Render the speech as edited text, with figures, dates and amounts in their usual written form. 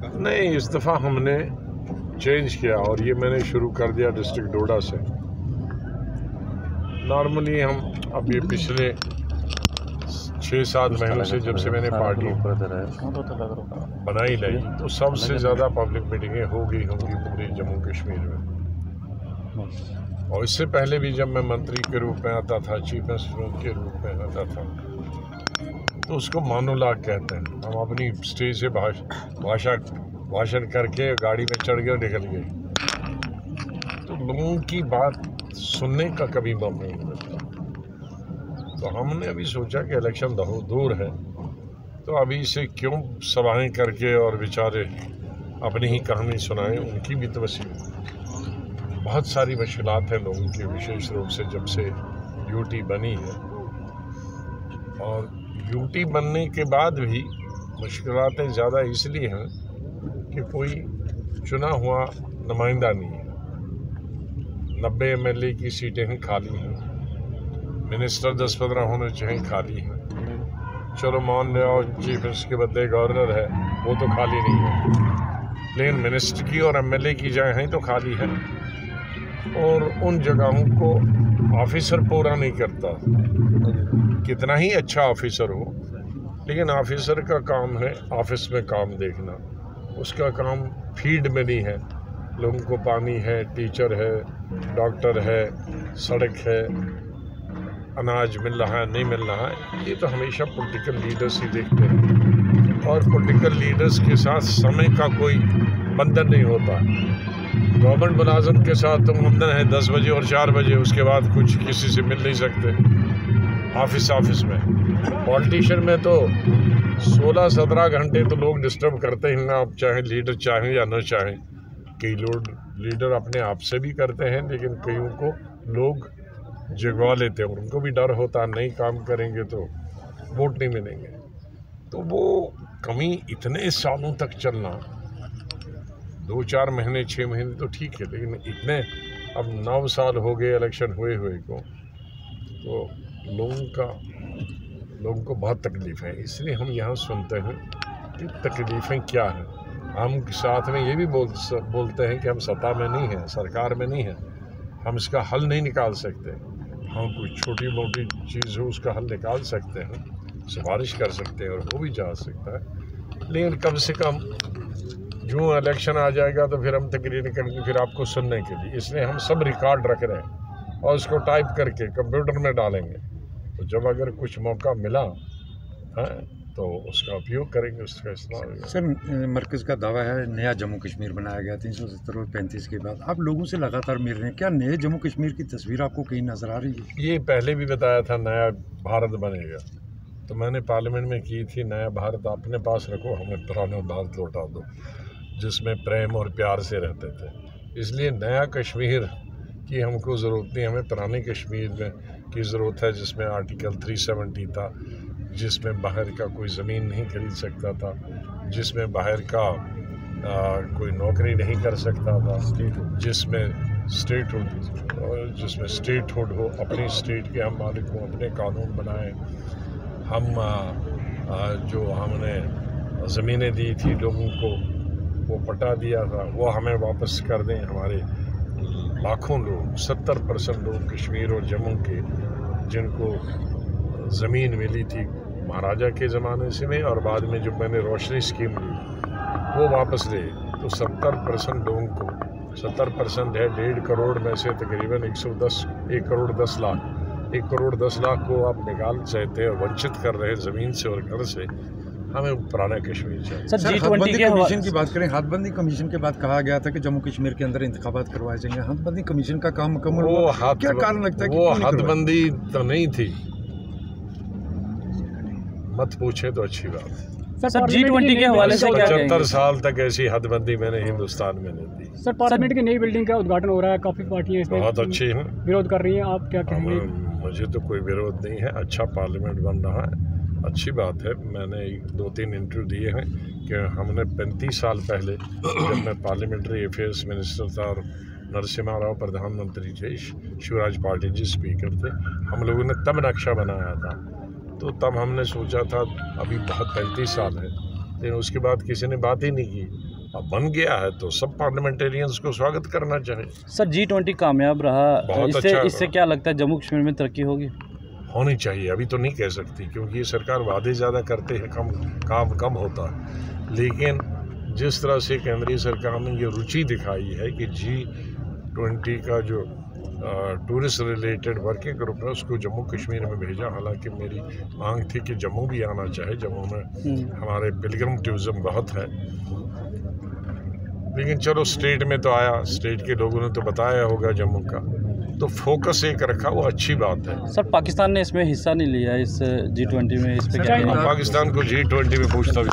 नहीं, इस दफ़ा हमने चेंज किया और ये मैंने शुरू कर दिया डिस्ट्रिक्ट डोडा से। नॉर्मली हम अब ये पिछले 6-7 महीनों से जब से मैंने पार्टी बनाई लाई तो सबसे ज़्यादा पब्लिक मीटिंगें हो गई होंगी पूरे जम्मू कश्मीर में। और इससे पहले भी जब मैं मंत्री के रूप में आता था, चीफ मिनिस्टर के रूप में आता था, तो उसको मानोलाग कहते हैं। हम अपनी स्टेज से भाषण करके गाड़ी में चढ़ गए, निकल गए, तो लोगों की बात सुनने का कभी मौका नहीं मिलता। तो हमने अभी सोचा कि इलेक्शन दूर है, तो अभी इसे क्यों सभाएं करके और बेचारे अपनी ही कहानी सुनाएं। उनकी भी तो बहुत सारी मुश्किलात हैं लोगों की, विशेष रूप से जब से यूटी बनी है। और यूटी बनने के बाद भी मुश्किलातें ज़्यादा इसलिए हैं कि कोई चुना हुआ नुमाइंदा नहीं है। 90 MLA की सीटें हैं, खाली हैं। मिनिस्टर 10-15 होने चाहिए, खाली हैं। चलो मान लिया चीफ मिनिस्टर के बदले गवर्नर है, वो तो खाली नहीं है, लेकिन मिनिस्टर की और MLA की जगह हैं तो खाली है। और उन जगहों को ऑफिसर पूरा नहीं करता। कितना ही अच्छा ऑफिसर हो, लेकिन ऑफिसर का काम है ऑफिस में काम देखना, उसका काम फील्ड में नहीं है। लोगों को पानी है, टीचर है, डॉक्टर है, सड़क है, अनाज मिल रहा है, नहीं मिल रहा है, ये तो हमेशा पॉलिटिकल लीडर्स ही देखते हैं। और पॉलिटिकल लीडर्स के साथ समय का कोई बंधन नहीं होता। गवर्नमेंट मुलाजिम के साथ तुम बंधन है 10 बजे और 4 बजे, उसके बाद कुछ किसी से मिल नहीं सकते ऑफिस में। पॉलिटिशियन में तो 16-17 घंटे तो लोग डिस्टर्ब करते हैं, आप चाहे लीडर चाहें या न चाहें। कई लोग लीडर अपने आप से भी करते हैं, लेकिन कईयों को लोग जगवा लेते हैं और उनको भी डर होता नहीं काम करेंगे तो वोट नहीं मिलेंगे। तो वो कमी इतने सालों तक चलना, 2-4 महीने 6 महीने तो ठीक है, लेकिन इतने अब 9 साल हो गए इलेक्शन हुए को, तो लोगों को बहुत तकलीफ़ है। इसलिए हम यहाँ सुनते हैं कि तकलीफ़ें क्या हैं। हम साथ में ये भी बोलते हैं कि हम सत्ता में नहीं हैं, सरकार में नहीं हैं, हम इसका हल नहीं निकाल सकते। हम कोई छोटी मोटी चीज़ हो उसका हल निकाल सकते हैं, सिफारिश कर सकते हैं और वो भी जा सकता है, लेकिन कम से कम जो इलेक्शन आ जाएगा तो फिर हम तकरीर करेंगे फिर आपको सुनने के लिए। इसलिए हम सब रिकॉर्ड रख रहे हैं और उसको टाइप करके कंप्यूटर में डालेंगे, तो जब अगर कुछ मौका मिला है तो उसका उपयोग करेंगे, उसका इस्तेमाल। सर, मरकज़ का दावा है नया जम्मू कश्मीर बनाया गया 370 और 35 के बाद। आप लोगों से लगातार मिल रहे हैं, क्या नए जम्मू कश्मीर की तस्वीर आपको कहीं नज़र आ रही है? ये पहले भी बताया था नया भारत बनेगा, तो मैंने पार्लियामेंट में की थी, नया भारत अपने पास रखो, हमें पुराना भारत लौटा दो जिसमें प्रेम और प्यार से रहते थे। इसलिए नया कश्मीर की हमको ज़रूरत नहीं, हमें पुराने कश्मीर में की ज़रूरत है जिसमें आर्टिकल 370 था, जिसमें बाहर का कोई ज़मीन नहीं खरीद सकता था, जिसमें बाहर का कोई नौकरी नहीं कर सकता था, जिसमें स्टेटहुड हो, अपनी स्टेट के हम मालिक हों, अपने कानून बनाएं। हम जो हमने ज़मीनें दी थी लोगों को, वो पटा दिया था, वो हमें वापस कर दें। हमारे लाखों लोग, 70% लोग कश्मीर और जम्मू के, जिनको ज़मीन मिली थी महाराजा के ज़माने से में और बाद में जब मैंने रोशनी स्कीम ली, वो वापस ले, तो 70% लोगों को, 70% है 1.5 करोड़ में से तकरीबन 1 करोड़ 10 लाख, 1 करोड़ 10 लाख को आप निकाल सकते हैं, वंचित कर रहे हैं ज़मीन से और घर से। हमें पुराना कश्मीर चाहिए। सर, हदबंदी कमीशन की बात करें, हदबंदी कमीशन के बाद कहा गया था कि जम्मू कश्मीर के अंदर इंतखाबात करवाए जाएंगे। हदबंदी कमीशन का काम मुकम्मल हुआ, क्या कारण लगता है कि वो हदबंदी तो नहीं थी? मत पूछे तो अच्छी बात। सर, G20 के हवाले से 75 साल तक ऐसी हदबंदी मैंने हिंदुस्तान में नहीं दी। सर, पार्लियामेंट की नई बिल्डिंग का उद्घाटन हो रहा है, काफ़ी पार्टियां इसमें बहुत अच्छी हैं, विरोध कर रही हैं, आप क्या कहेंगे? मुझे तो कोई विरोध नहीं है, अच्छा पार्लियामेंट बन रहा है, अच्छी बात है। मैंने 2-3 इंटरव्यू दिए हैं कि हमने 35 साल पहले जब मैं पार्लियामेंट्री अफेयर्स मिनिस्टर था और नरसिम्हा राव प्रधानमंत्री थे, शिवराज पार्टी जी स्पीकर थे, हम लोगों ने तब नक्शा बनाया था। तो तब हमने सोचा था अभी बहुत 35 साल है, लेकिन उसके बाद किसी ने बात ही नहीं की। अब बन गया है तो सब पार्लियामेंटेरियंस को स्वागत करना चाहिए। सर G20 कामयाब रहा, बहुत इससे अच्छा इससे क्या लगता है जम्मू कश्मीर में तरक्की होगी? होनी चाहिए, अभी तो नहीं कह सकती क्योंकि ये सरकार वादे ज़्यादा करते हैं, काम कम होता है। लेकिन जिस तरह से केंद्रीय सरकार ने ये रुचि दिखाई है कि G20 का जो टूरिस्ट रिलेटेड वर्किंग ग्रुप है उसको जम्मू कश्मीर में भेजा। हालांकि मेरी मांग थी कि जम्मू भी आना चाहे, जम्मू में हमारे पिलग्रिम टूरिज्म बहुत है, लेकिन चलो स्टेट में तो आया, स्टेट के लोगों ने तो बताया होगा जम्मू का, तो फोकस एक रखा, वो अच्छी बात है। सर पाकिस्तान ने इसमें हिस्सा नहीं लिया इस G20 में, इस पे क्या? पाकिस्तान को G20 में पूछता भी